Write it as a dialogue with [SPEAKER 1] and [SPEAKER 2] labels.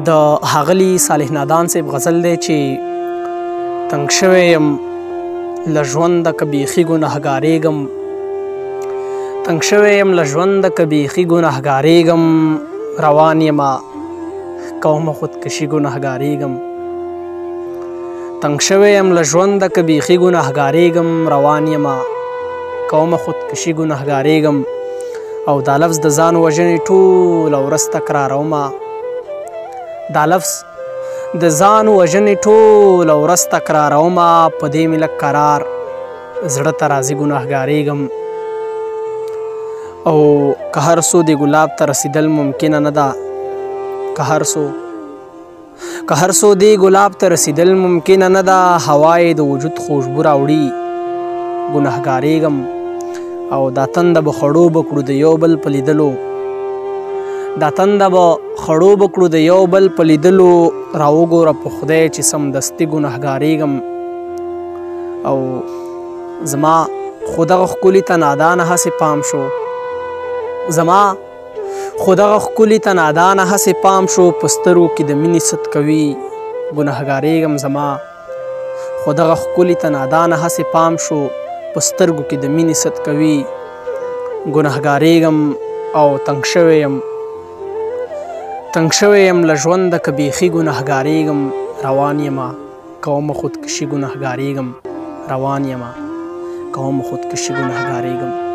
[SPEAKER 1] د ښاغلي صالح نادان صاحب غزل دی چې تنګ شوی یم له ژونده که بیخي ګنهګارېږم، تنګ شوی یم له ژونده که بیخي ګنهګارېږم، روان یمه کومه خودکشي ګنهګارېږم. تنګ شوی یم له ژونده که بیخي ګنهګارېږم، روان یمه کومه خودکشي ګنهګارېږم. او دا لفظ د ځان وژنې ټوله ورځ تکرارومه، دا لفظ د ځان وژنې ټوله ورځ تکرارومه، په دې مې لږ قرار زړه ته راځي ګنهګارېږم. او که هر څو دې ګلاب ته رسیدل ممکنه نه ده، که هر څو دې ګلاب ته رسیدل ممکنه نه ده، هوا یې د وجود خوشبو راوړي ګنهګارېږم. او دا تنده به خړوبه کړو د یو بل په لیدلو، دا تنده به خړوبه کړو د یو بل په لیدلو، راوګوره په خدای چې سمدستي ګنهګارېږم. او زما خو دغه ښکلي ته نادانه هسې پام شو، زما خو دغه ښکلي ته نادانه هسې پام شو، په سترګو کې د مینې ست کوي ګنهګارېږم. زما خو دغه ښکلي ته نادانه هسې پام شو، په سترګو کې د مینې ست کوي ګنهګارېږم. او تنګ شوی یم له ژونده که بیخي ګنهګارېږم، روان یمه کومه خودکشي ګنهګارېږم، روان یمه کومه خودکشي ګنهګارېږم.